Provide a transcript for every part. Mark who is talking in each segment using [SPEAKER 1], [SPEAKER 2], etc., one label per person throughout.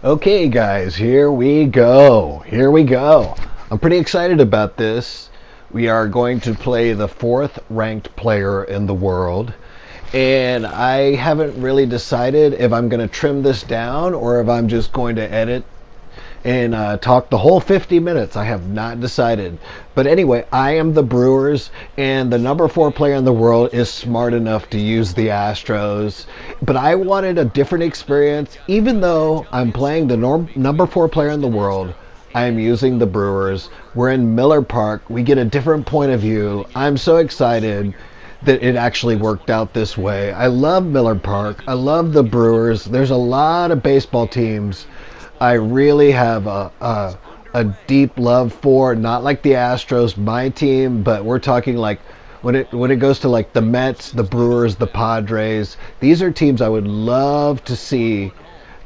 [SPEAKER 1] Okay, guys, here we go. Here we go. I'm pretty excited about this. We are going to play the fourth ranked player in the world. And I haven't really decided if I'm going to trim this down or if I'm just going to edit and talk the whole 50 minutes. I have not decided. But anyway, I am the Brewers, and the number 4 player in the world is smart enough to use the Astros. But I wanted a different experience. Even though I'm playing the number 4 player in the world, I am using the Brewers. We're in Miller Park. We get a different point of view. I'm so excited that it actually worked out this way. I love Miller Park. I love the Brewers. There's a lot of baseball teams I really have a deep love for. Not like the Astros, my team, but we're talking like when it goes to like the Mets, the Brewers, the Padres. These are teams I would love to see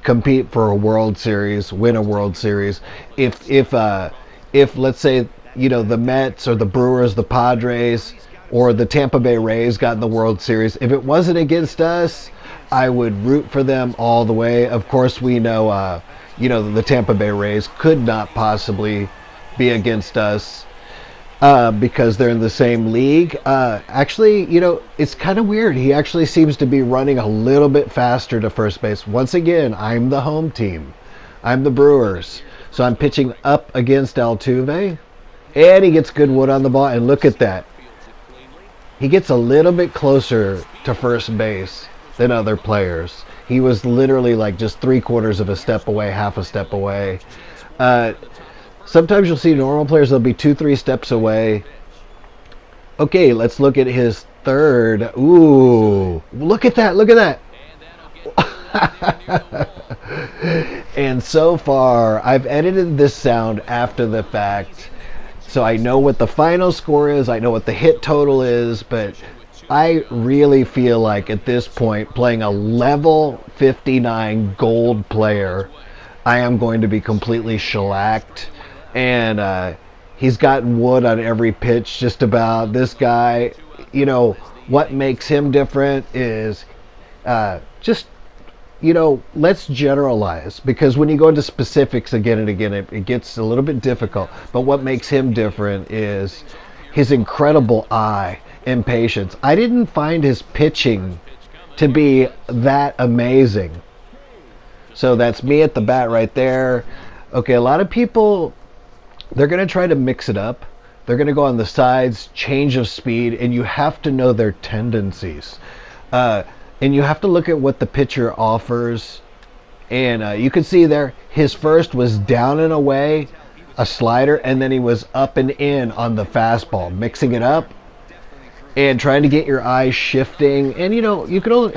[SPEAKER 1] compete for a World Series, win a World Series. If let's say the Mets or the Brewers, the Padres, or the Tampa Bay Rays got in the World Series, if it wasn't against us, I would root for them all the way. Of course, we know the Tampa Bay Rays could not possibly be against us because they're in the same league. Actually, it's kind of weird. He actually seems to be running a little bit faster to first base. Once again, I'm the home team. I'm the Brewers. So I'm pitching up against Altuve. And he gets good wood on the ball. And look at that. He gets a little bit closer to first base than other players. He was literally like just 3/4 of a step away, half a step away. Sometimes you'll see normal players, they'll be 2-3 steps away. Okay, let's look at his third. Ooh, look at that, look at that. And so far, I've edited this sound after the fact, so I know what the final score is, I know what the hit total is, but I really feel like at this point, playing a level 59 gold player, I am going to be completely shellacked. And he's gotten wood on every pitch just about. This guy, what makes him different is let's generalize. Because when you go into specifics again and again, it gets a little bit difficult. But what makes him different is his incredible eye and patience. I didn't find his pitching to be that amazing. So that's me at the bat right there. Okay, a lot of people, they're going to try to mix it up. They're going to go on the sides, change of speed, and you have to know their tendencies. And you have to look at what the pitcher offers. And you can see there, his first was down and away, a slider, and then he was up and in on the fastball, mixing it up and trying to get your eyes shifting. And you can only,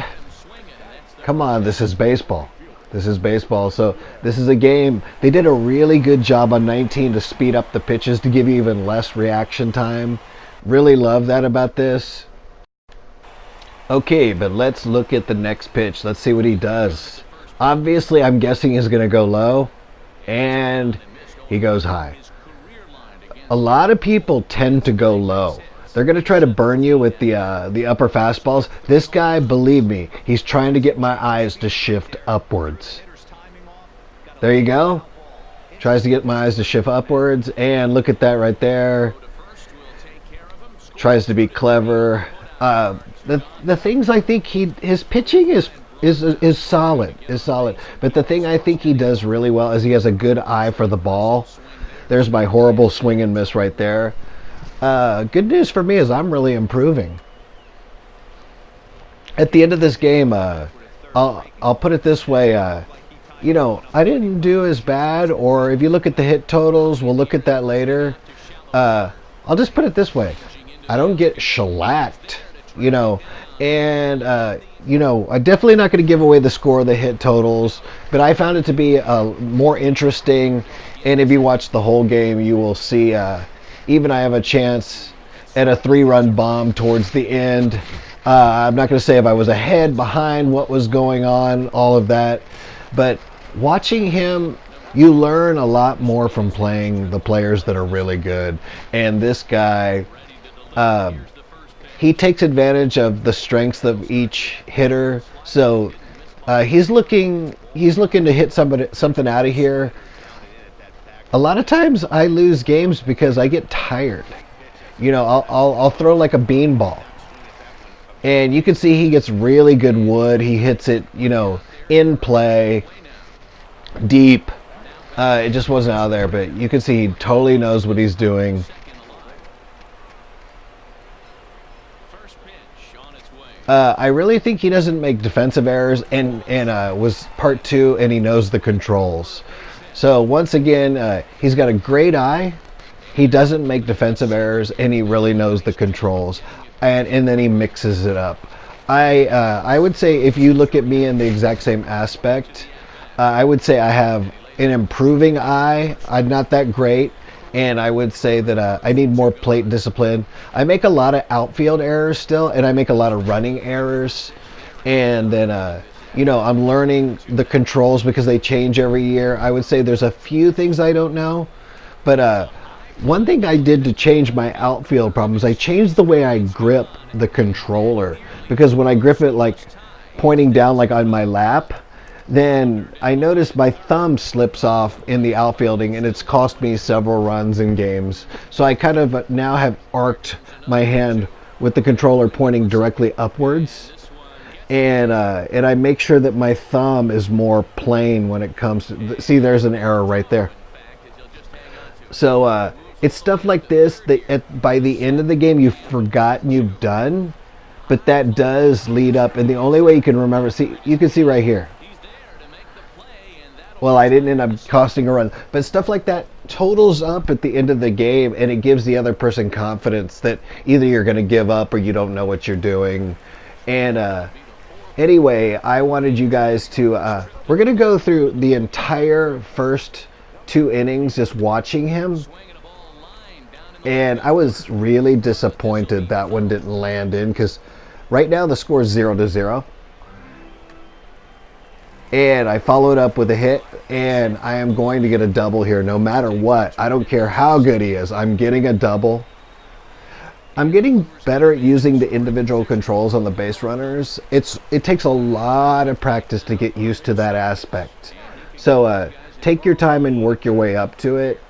[SPEAKER 1] come on, this is baseball. This is baseball. So this is a game. They did a really good job on 19 to speed up the pitches to give you even less reaction time. Really love that about this. Okay, but let's look at the next pitch. Let's see what he does. Obviously, I'm guessing he's going to go low, and he goes high. A lot of people tend to go low. They're going to try to burn you with the upper fastballs. This guy, believe me, he's trying to get my eyes to shift upwards. There you go. Tries to get my eyes to shift upwards. And look at that right there. Tries to be clever. The things I think his pitching is solid. But the thing I think he does really well is he has a good eye for the ball. There's my horrible swing and miss right there. Good news for me is I'm really improving. At the end of this game, I'll put it this way. I didn't do as bad, or if you look at the hit totals, we'll look at that later. I'll just put it this way. I don't get shellacked, and I'm definitely not going to give away the score of the hit totals, but I found it to be more interesting, and if you watch the whole game, you will see even I have a chance at a 3-run bomb towards the end. I'm not going to say if I was ahead, behind, what was going on, all of that. But watching him, you learn a lot more from playing the players that are really good. And this guy, he takes advantage of the strengths of each hitter. So He's looking to hit something out of here. A lot of times I lose games because I get tired. You know, I'll throw like a beanball, and you can see he gets really good wood. He hits it, you know, in play, deep. It just wasn't out of there, but you can see he totally knows what he's doing. I really think he doesn't make defensive errors, and was part 2, and he knows the controls. So once again, he's got a great eye. He doesn't make defensive errors, and he really knows the controls, and then he mixes it up. I would say if you look at me in the exact same aspect, I would say I have an improving eye. I'm not that great. And I would say that I need more plate discipline. I make a lot of outfield errors still, and I make a lot of running errors. And then, you know, I'm learning the controls because they change every year. I would say there's a few things I don't know. But one thing I did to change my outfield problems, I changed the way I grip the controller. Because when I grip it like pointing down like on my lap, then I noticed my thumb slips off in the outfielding, and it's cost me several runs in games. So I kind of now have arced my hand with the controller pointing directly upwards, and I make sure that my thumb is more plain when it comes to, see, there's an error right there. So it's stuff like this that by the end of the game you've forgotten you've done, but that does lead up, and the only way you can remember, see, you can see right here. Well, I didn't end up costing a run. But stuff like that totals up at the end of the game, and it gives the other person confidence that either you're going to give up or you don't know what you're doing. And anyway, I wanted you guys to... we're going to go through the entire first 2 innings just watching him. And I was really disappointed that one didn't land in, because right now the score is 0-0. And I followed up with a hit, and I am going to get a double here no matter what. I don't care how good he is. I'm getting a double. I'm getting better at using the individual controls on the base runners. It takes a lot of practice to get used to that aspect. So take your time and work your way up to it.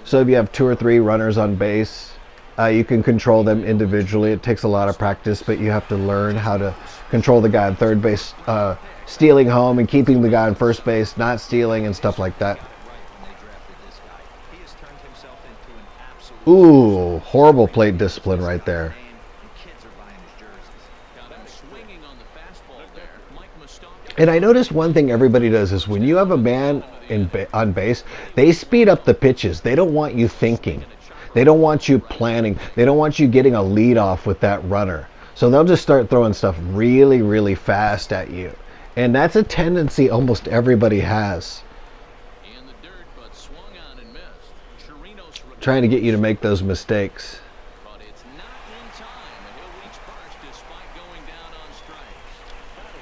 [SPEAKER 1] So if you have 2 or 3 runners on base, you can control them individually. It takes a lot of practice, but you have to learn how to control the guy on third base, stealing home and keeping the guy on first base, not stealing and stuff like that. Ooh, horrible plate discipline right there. And I noticed one thing everybody does is when you have a man on base, they speed up the pitches. They don't want you thinking. They don't want you planning. They don't want you getting a lead off with that runner. So they'll just start throwing stuff really, really fast at you. And that's a tendency almost everybody has. Trying to get you to make those mistakes.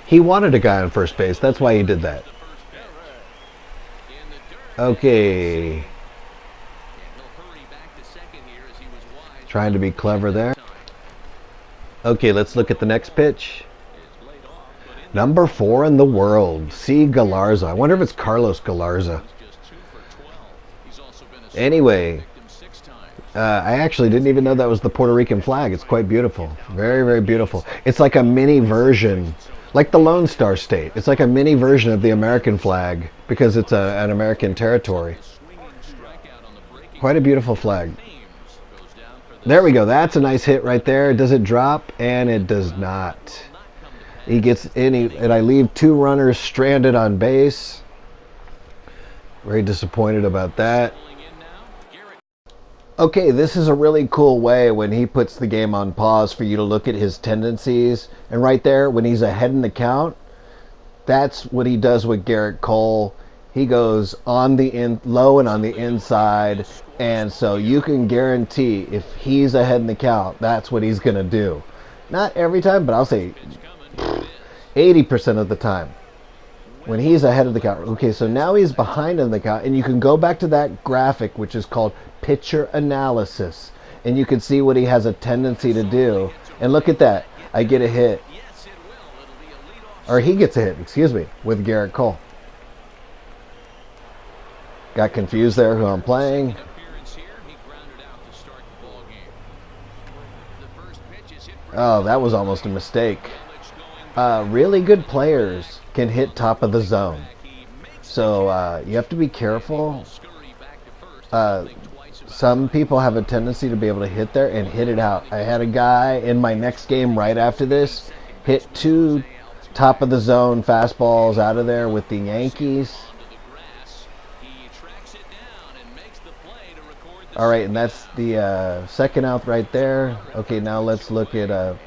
[SPEAKER 1] He wanted a guy on first base. That's why he did that. Okay. Trying to be clever there. Okay, let's look at the next pitch. Number 4 in the world, C. Galarza. I wonder if it's Carlos Galarza. Anyway, I actually didn't even know that was the Puerto Rican flag. It's quite beautiful. Very, very beautiful. It's like a mini version, like the Lone Star State. It's like a mini version of the American flag because it's an American territory. Quite a beautiful flag. There we go. That's a nice hit right there. Does it drop? And it does not. He gets in, and I leave 2 runners stranded on base. Very disappointed about that. Okay, this is a really cool way when he puts the game on pause for you to look at his tendencies. And right there, when he's ahead in the count, that's what he does with Garrett Cole. He goes on the low and on the inside. And so you can guarantee if he's ahead in the count, that's what he's going to do. Not every time, but I'll say 80% of the time when he's ahead of the count. Okay, so now he's behind in the count, and you can go back to that graphic, which is called pitcher analysis, and you can see what he has a tendency to do. And look at that. I get a hit. Or he gets a hit, excuse me, with Garrett Cole. Got confused there who I'm playing. Oh, that was almost a mistake. Really good players can hit top of the zone. So you have to be careful. Some people have a tendency to be able to hit there and hit it out. I had a guy in my next game right after this hit 2 top of the zone fastballs out of there with the Yankees. All right, and that's the second out right there. Okay, now let's look at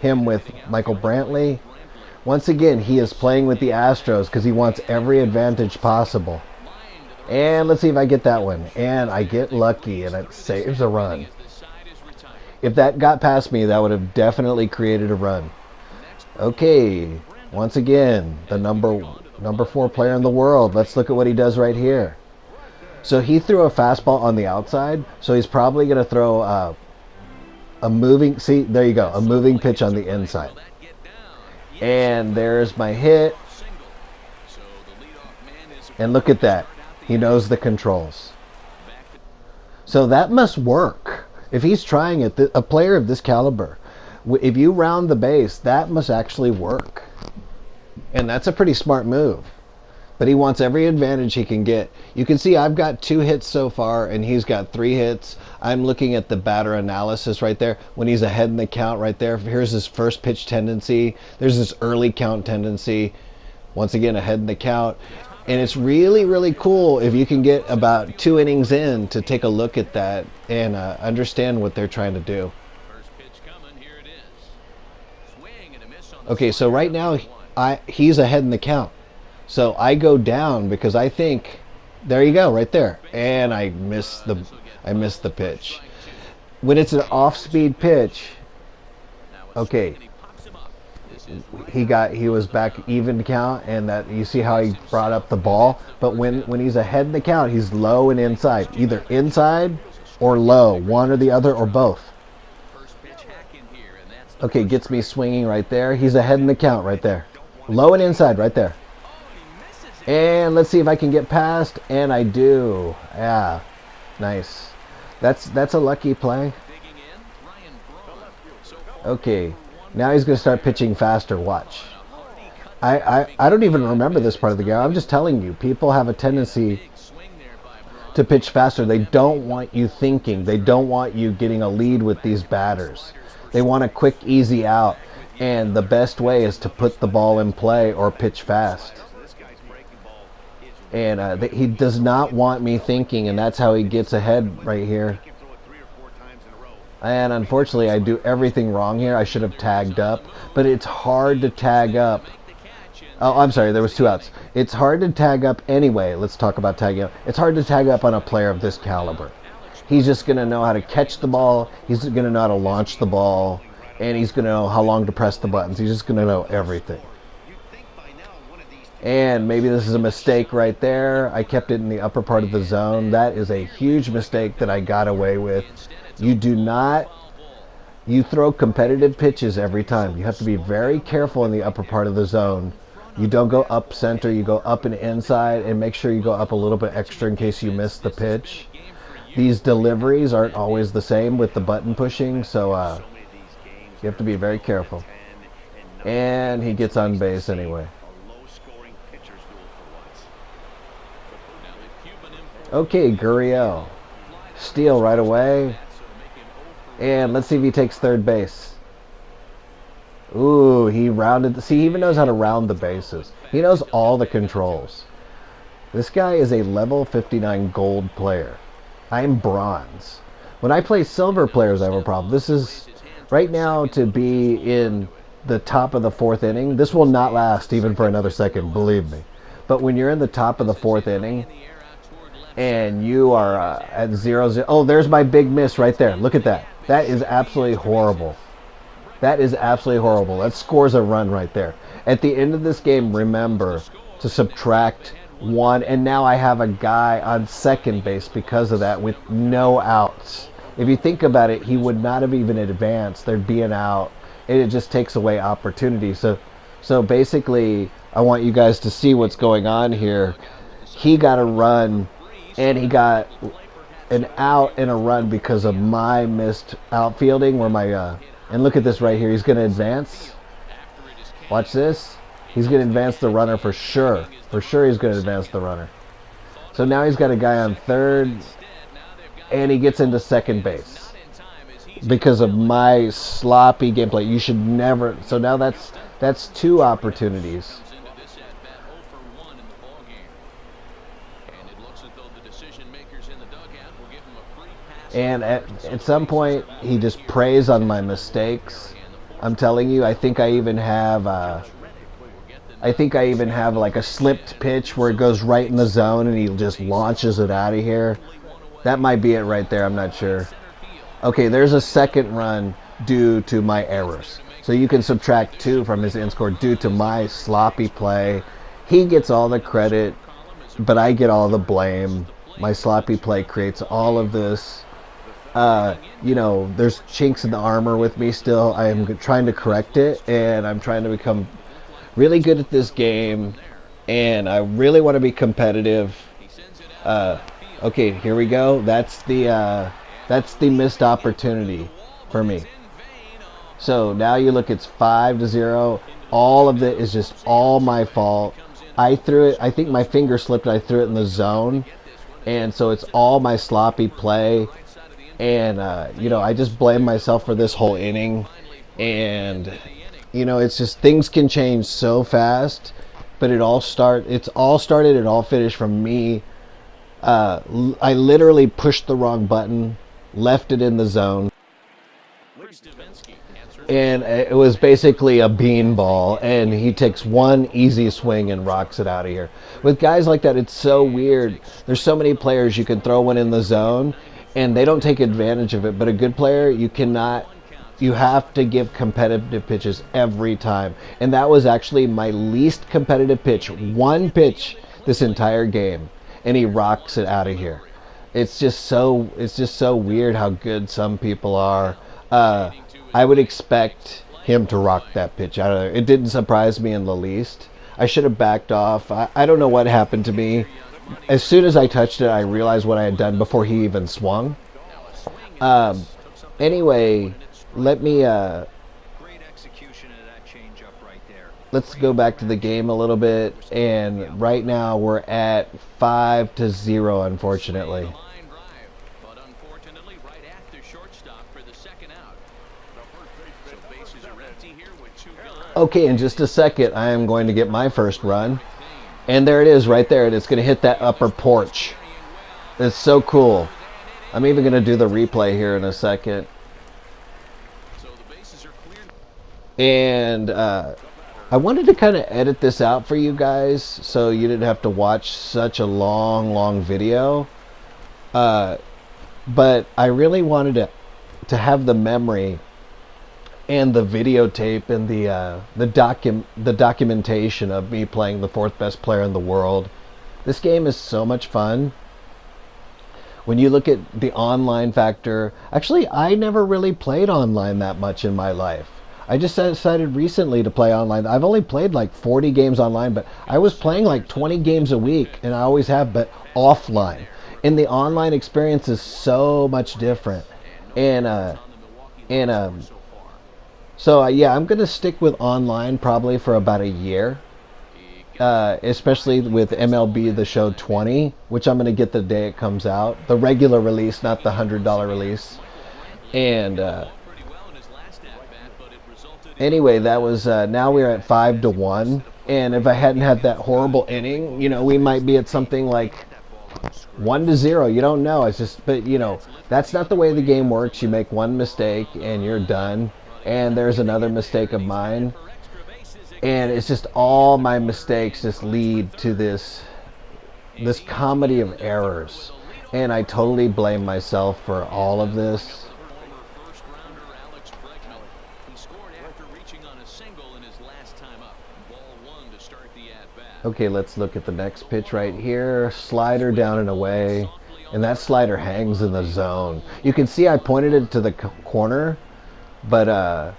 [SPEAKER 1] him with Michael Brantley. Once again, he is playing with the Astros because he wants every advantage possible. And let's see if I get that one. And I get lucky, and it saves a run. If that got past me, that would have definitely created a run. Okay, once again, the number 4 player in the world. Let's look at what he does right here. So he threw a fastball on the outside, so he's probably going to throw a moving, see, there you go, a moving pitch on the inside. And there's my hit. And look at that. He knows the controls. So that must work. If he's trying it, a player of this caliber, if you round the base, that must actually work. And that's a pretty smart move. But he wants every advantage he can get. You can see I've got 2 hits so far, and he's got 3 hits. I'm looking at the batter analysis right there. When he's ahead in the count right there, here's his first pitch tendency. There's this early count tendency. Once again, ahead in the count. And it's really, really cool if you can get about 2 innings in to take a look at that and understand what they're trying to do. Okay, so right now he's ahead in the count. So I go down because I think, there you go, right there. And I missed the pitch. When it's an off-speed pitch, okay, he was back even count, and that you see how he brought up the ball. But when he's ahead in the count, he's low and inside, either inside or low, one or the other or both. Okay, gets me swinging right there. He's ahead in the count right there, low and inside right there. And let's see if I can get past, and I do. Yeah, nice. That's a lucky play. Okay, now he's going to start pitching faster. Watch. I don't even remember this part of the game. I'm just telling you, people have a tendency to pitch faster. They don't want you thinking. They don't want you getting a lead with these batters. They want a quick, easy out. And the best way is to put the ball in play or pitch fast. And he does not want me thinking, and that's how he gets ahead right here. And unfortunately, I do everything wrong here. I should have tagged up, but it's hard to tag up. Oh, I'm sorry, there was 2 outs. It's hard to tag up anyway. Let's talk about tagging up. It's hard to tag up on a player of this caliber. He's just going to know how to catch the ball. He's going to know how to launch the ball, and he's going to know how long to press the buttons. He's just going to know everything. And maybe this is a mistake right there. I kept it in the upper part of the zone. That is a huge mistake that I got away with. You throw competitive pitches every time. You have to be very careful in the upper part of the zone. You don't go up center, you go up and inside, and make sure you go up a little bit extra in case you miss the pitch. These deliveries aren't always the same with the button pushing, so you have to be very careful. And he gets on base anyway. Okay, Gurriel. Steal right away. And let's see if he takes third base. Ooh, he rounded. See, he even knows how to round the bases. He knows all the controls. This guy is a level 59 gold player. I'm bronze. When I play silver players, I have a problem. This is, right now, to be in the top of the 4th inning. This will not last even for another second, believe me. But when you're in the top of the 4th inning, and you are at 0-0. Oh, there's my big miss right there. Look at that. That is absolutely horrible. That is absolutely horrible. That scores a run right there. At the end of this game, remember to subtract 1. And now I have a guy on second base because of that with no outs. If you think about it, he would not have even advanced. There'd be an out. And it just takes away opportunity. So So basically, I want you guys to see what's going on here. He got a run, and he got an out and a run because of my missed outfielding. Where and look at this right here. He's going to advance. Watch this. He's going to advance the runner for sure. For sure, he's going to advance the runner. So now he's got a guy on third, and he gets into second base because of my sloppy gameplay. You should never. So now that's 2 opportunities. And at some point, he just preys on my mistakes. I'm telling you, I think I even have like a slipped pitch where it goes right in the zone and he just launches it out of here. That might be it right there. I'm not sure. Okay, there's a second run due to my errors. So you can subtract 2 from his in score due to my sloppy play. He gets all the credit, but I get all the blame. My sloppy play creates all of this. There's chinks in the armor with me still. I am trying to correct it, and I'm trying to become really good at this game, and I really want to be competitive. Okay, here we go. That's the missed opportunity for me. So now you look, it's 5-0. All of it is just all my fault. I threw it. I think my finger slipped. I threw it in the zone, and so it's all my sloppy play. And I just blame myself for this whole inning. And it's just things can change so fast. But it all started. It all finished from me. I literally pushed the wrong button, left it in the zone, and it was basically a beanball, and he takes one easy swing and rocks it out of here. With guys like that, it's so weird. There's so many players you can throw one in the zone, and they don't take advantage of it. But a good player, you have to give competitive pitches every time. And that was actually my least competitive pitch. One pitch this entire game, and he rocks it out of here. It's just so weird how good some people are. I would expect him to rock that pitch out of there. It didn't surprise me in the least. I should have backed off. I don't know what happened to me. As soon as I touched it, I realized what I had done before he even swung. Anyway, let's go back to the game a little bit. And right now we're at 5-0, unfortunately. Okay, in just a second, I am going to get my first run. And there it is right there. And it's going to hit that upper porch. It's so cool. I'm even going to do the replay here in a second. And I wanted to kind of edit this out for you guys so you didn't have to watch such a long video. But I really wanted to have the memory and the videotape and the documentation of me playing the 4th best player in the world. This game is so much fun. When you look at the online factor, actually I never really played online that much in my life. I just decided recently to play online. I've only played like 40 games online, but I was playing like 20 games a week, and I always have, but offline. And the online experience is so much different. So I'm going to stick with online probably for about a year, especially with MLB the Show 20, which I'm going to get the day it comes out. The regular release, not the $100 release. And anyway, that was now we're at 5-1. And if I hadn't had that horrible inning, we might be at something like 1-0. You don't know. It's just, but that's not the way the game works. You make one mistake and you're done. And there's another mistake of mine, and it's just all my mistakes just lead to this comedy of errors, and I totally blame myself for all of this. Okay, let's look at the next pitch right here. Slider down and away, and that slider hangs in the zone. You can see I pointed it to the corner. But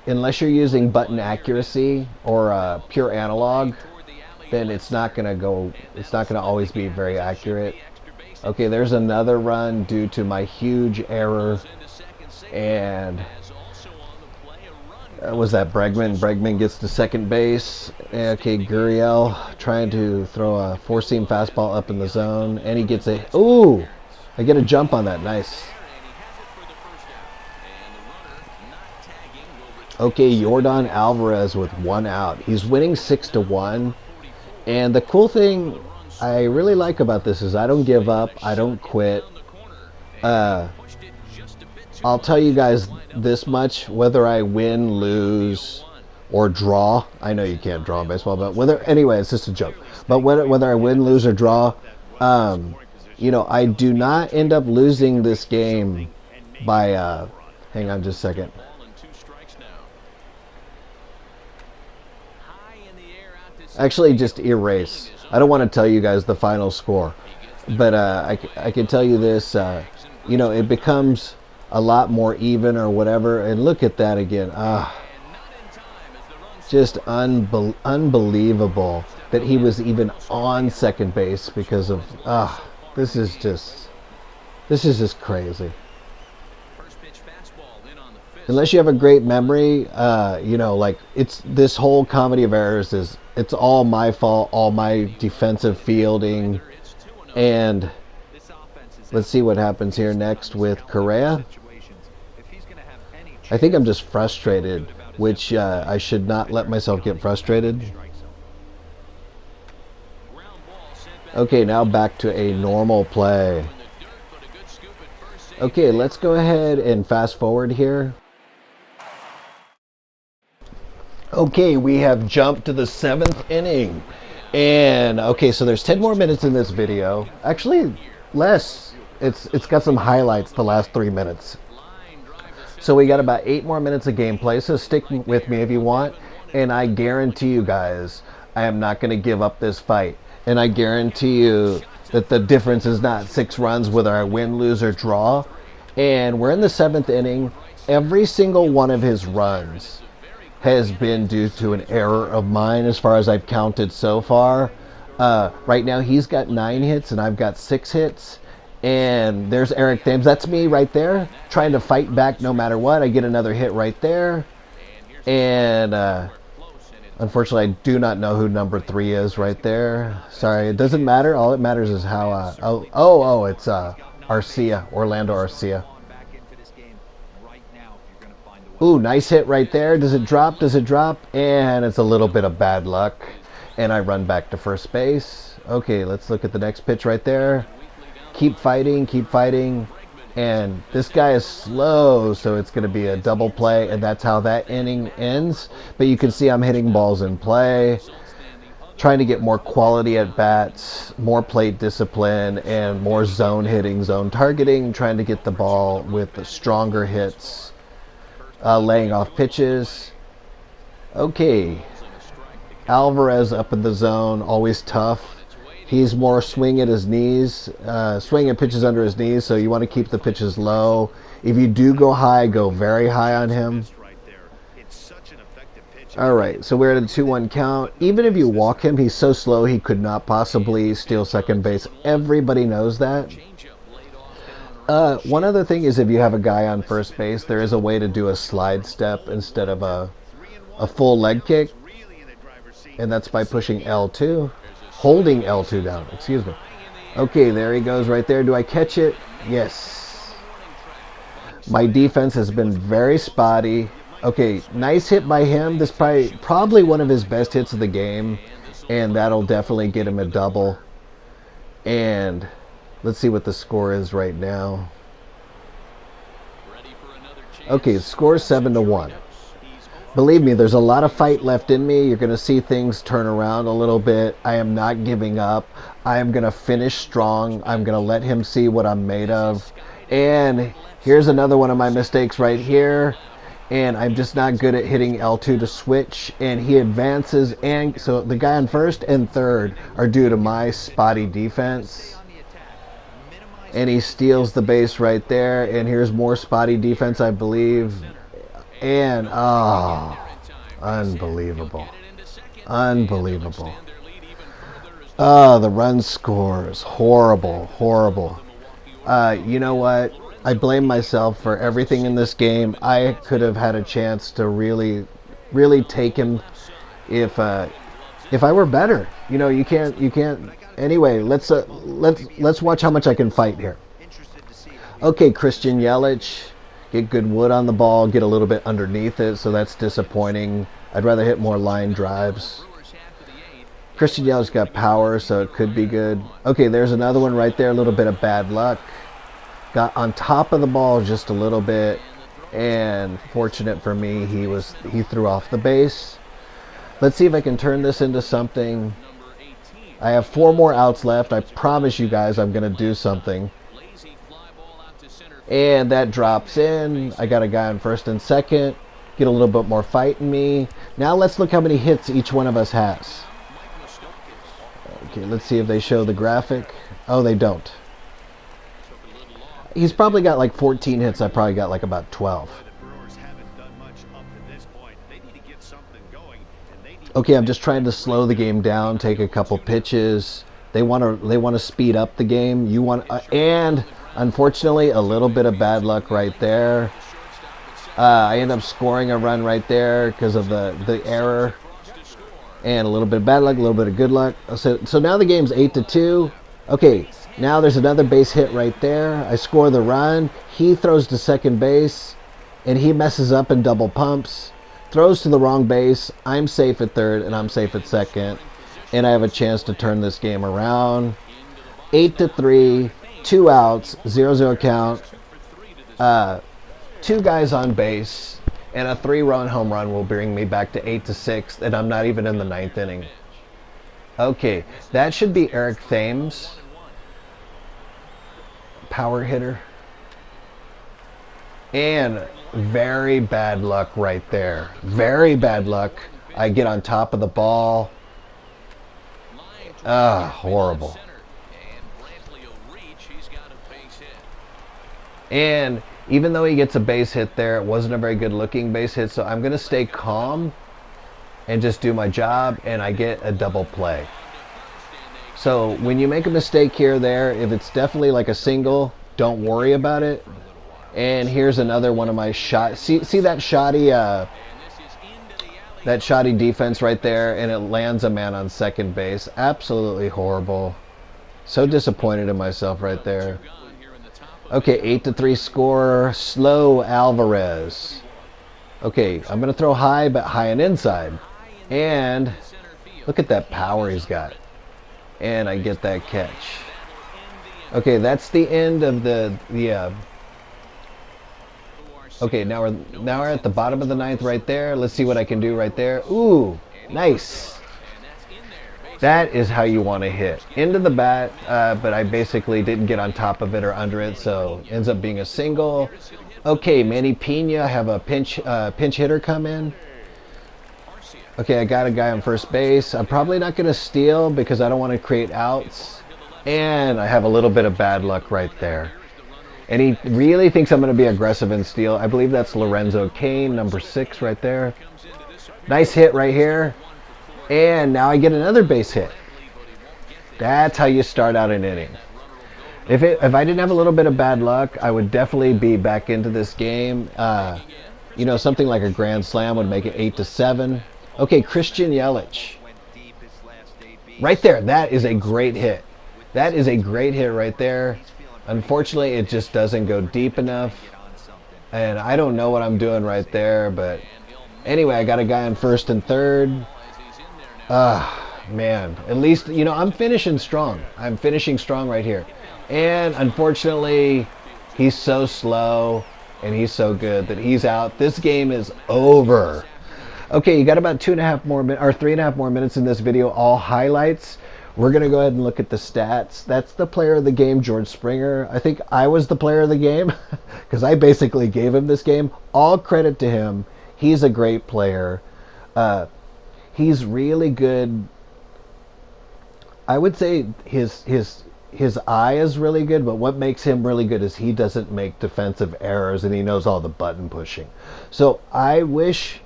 [SPEAKER 1] unless you're using button accuracy or pure analog, then it's not going to always be very accurate. Okay, there's another run due to my huge error. And was that Bregman? Bregman gets to second base. Okay, Gurriel trying to throw a four-seam fastball up in the zone. And he gets a... Ooh! I get a jump on that. Nice. Okay, Yordan Alvarez with 1 out. He's winning 6-1. And the cool thing I really like about this is I don't give up. I don't quit. I'll tell you guys this much, whether I win, lose, or draw. I know you can't draw in baseball, but anyway, it's just a joke. But whether I win, lose, or draw, I do not end up losing this game by, hang on just a second. Actually, just erase. I don't want to tell you guys the final score, but I can tell you this, it becomes a lot more even or whatever. And look at that again. Just unbelievable that he was even on second base because of this is just crazy. Unless you have a great memory, like it's this whole comedy of errors it's all my fault, all my defensive fielding. And let's see what happens here next with Correa. I think I'm just frustrated, which I should not let myself get frustrated. Okay, now back to a normal play. Okay, let's go ahead and fast forward here. Okay, we have jumped to the 7th inning. And, okay, so there's 10 more minutes in this video. Actually, less. It's got some highlights the last 3 minutes. So we got about 8 more minutes of gameplay, so stick with me if you want. And I guarantee you guys, I am not going to give up this fight. And I guarantee you that the difference is not 6 runs, whether I win, lose, or draw. And we're in the 7th inning. Every single one of his runs has been due to an error of mine as far as I've counted so far. Right now he's got 9 hits and I've got 6 hits. And there's Eric Thames. That's me right there, trying to fight back no matter what. I get another hit right there. And unfortunately, I do not know who number 3 is right there. Sorry, it doesn't matter. All that matters is how... it's Arcia, Orlando Arcia. Ooh, nice hit right there. Does it drop? Does it drop? And it's a little bit of bad luck. And I run back to first base. Okay, let's look at the next pitch right there. Keep fighting, keep fighting. And this guy is slow, so it's going to be a double play. And that's how that inning ends. But you can see I'm hitting balls in play. Trying to get more quality at bats, more plate discipline, and more zone hitting, zone targeting. Trying to get the ball with the stronger hits. Laying off pitches. Okay. Alvarez up in the zone, always tough. He's more swing at his knees, swing at pitches under his knees, so you want to keep the pitches low. If you do go high, go very high on him. Alright, so we're at a 2-1 count. Even if you walk him, he's so slow he could not possibly steal second base. Everybody knows that. One other thing is if you have a guy on first base, there is a way to do a slide step instead of a full leg kick. And that's by pushing L2. Holding L2 down, excuse me. Okay, there he goes right there. Do I catch it? Yes. My defense has been very spotty. Okay, nice hit by him. This is probably one of his best hits of the game. And that'll definitely get him a double. And... let's see what the score is right now. Okay, the score is 7-1. Believe me, there's a lot of fight left in me. You're going to see things turn around a little bit. I am not giving up. I am going to finish strong. I'm going to let him see what I'm made of. And here's another one of my mistakes right here. And I'm just not good at hitting L2 to switch. And he advances. And so the guy on first and third are due to my spotty defense. And he steals the base right there. And here's more spotty defense, I believe. And, oh, unbelievable. Unbelievable. Oh, the run score is horrible, horrible. You know what? I blame myself for everything in this game. I could have had a chance to really, really take him if I were better. You know, you can't. Anyway, let's watch how much I can fight here. Okay, Christian Yelich, get good wood on the ball, get a little bit underneath it, so that's disappointing. I'd rather hit more line drives. Christian Yelich got power, so it could be good. Okay, there's another one right there, a little bit of bad luck. Got on top of the ball just a little bit, and fortunate for me, he threw off the base. Let's see if I can turn this into something. I have 4 more outs left. I promise you guys I'm going to do something. And that drops in. I got a guy on first and second. Get a little bit more fight in me. Now let's look how many hits each one of us has. Okay, let's see if they show the graphic. Oh, they don't. He's probably got like 14 hits. I probably got like about 12. Okay, I'm just trying to slow the game down, take a couple pitches. They want to speed up the game. And unfortunately, a little bit of bad luck right there. I end up scoring a run right there because of the error. And a little bit of bad luck, a little bit of good luck. So now the game's 8-2. Okay, now there's another base hit right there. I score the run. He throws to second base, and he messes up and double pumps. Throws to the wrong base. I'm safe at third, and I'm safe at second. And I have a chance to turn this game around. 8-3, 2 outs, 0-0 count. 2 guys on base, and a 3-run home run will bring me back to 8-6, and I'm not even in the 9th inning. Okay, that should be Eric Thames. Power hitter. And very bad luck right there. Very bad luck. I get on top of the ball. Horrible. And even though he gets a base hit there, it wasn't a very good looking base hit, so I'm going to stay calm and just do my job, and I get a double play. So when you make a mistake here or there, if it's definitely like a single, don't worry about it. And here's another one of my shots. See that shoddy defense right there, and it lands a man on second base. Absolutely horrible. So disappointed in myself right there. Okay, 8-3 score. Slow Alvarez. Okay, I'm going to throw high, but high and inside. And look at that power he's got. And I get that catch. Okay, that's the end of the okay, now we're at the bottom of the 9th right there. Let's see what I can do right there. Ooh, nice. That is how you want to hit. Into the bat, but I basically didn't get on top of it or under it, so ends up being a single. Okay, Manny Pena, have a pinch hitter come in. Okay, I got a guy on first base. I'm probably not going to steal because I don't want to create outs. And I have a little bit of bad luck right there. And he really thinks I'm going to be aggressive and steal. I believe that's Lorenzo Cain, number 6 right there. Nice hit right here. And now I get another base hit. That's how you start out an inning. If I didn't have a little bit of bad luck, I would definitely be back into this game. You know, something like a grand slam would make it 8-7. Okay, Christian Yelich. Right there, that is a great hit. That is a great hit right there. Unfortunately, it just doesn't go deep enough. And I don't know what I'm doing right there, but anyway, I got a guy on first and third. Man, at least, you know, I'm finishing strong. I'm finishing strong right here. And unfortunately, he's so slow and he's so good that he's out. This game is over. Okay, you got about 2.5 more minutes, or 3.5 more minutes in this video, all highlights. We're going to go ahead and look at the stats. That's the player of the game, George Springer. I think I was the player of the game because I basically gave him this game. All credit to him. He's a great player. He's really good. I would say his his eye is really good, but what makes him really good is he doesn't make defensive errors and he knows all the button pushing. So I wish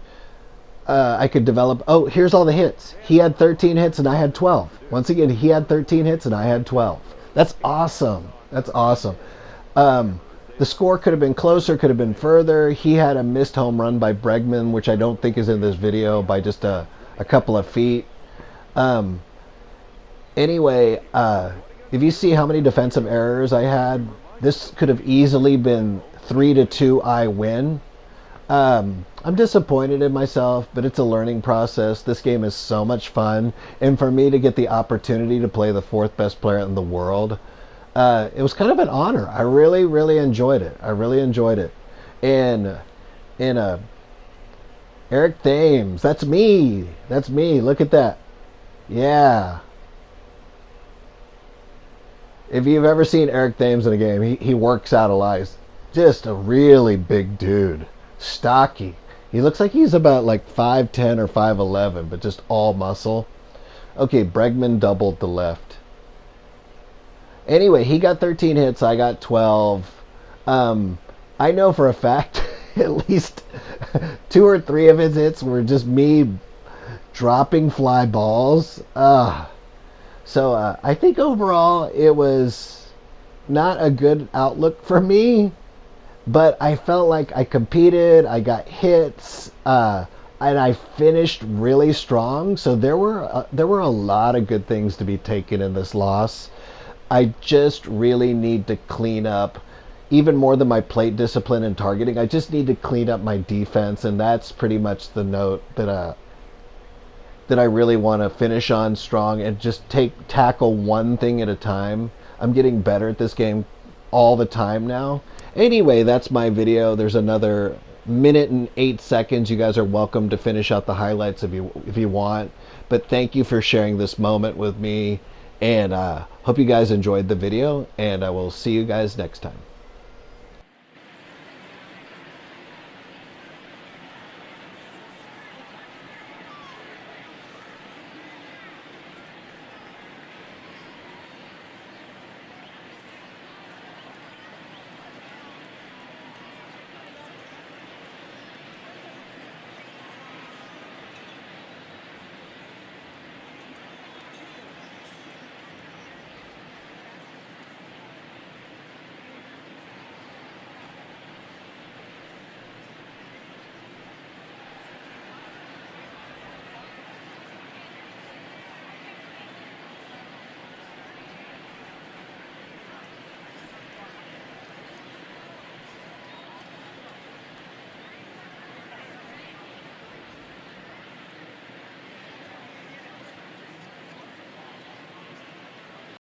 [SPEAKER 1] I could develop. Oh, here's all the hits. He had 13 hits and I had 12. Once again, he had 13 hits and I had 12. That's awesome. That's awesome. The score could have been closer, could have been further. He had a missed home run by Bregman, which I don't think is in this video, by just a couple of feet. Anyway, if you see how many defensive errors I had, this could have easily been 3-2 I win. I'm disappointed in myself, but it's a learning process. This game is so much fun, and for me to get the opportunity to play the fourth best player in the world, it was kind of an honor. I really, really enjoyed it. I really enjoyed it. And Eric Thames, that's me. That's me. Look at that. Yeah. If you've ever seen Eric Thames in a game, he works out a lot. He's just a really big dude. Stocky. He looks like he's about like 5'10 or 5'11, but just all muscle. Okay, Bregman doubled the left. Anyway, he got 13 hits, I got 12. I know for a fact at least 2 or 3 of his hits were just me dropping fly balls. So I think overall it was not a good outlook for me. But I felt like I competed, I got hits, and I finished really strong. So there were a lot of good things to be taken in this loss. I just really need to clean up, even more than my plate discipline and targeting. I just need to clean up my defense, and that's pretty much the note that I really want to finish on strong and just tackle one thing at a time. I'm getting better at this game all the time now. Anyway, that's my video. There's another minute and 8 seconds. You guys are welcome to finish out the highlights if you want. But thank you for sharing this moment with me. And hope you guys enjoyed the video. And I will see you guys next time.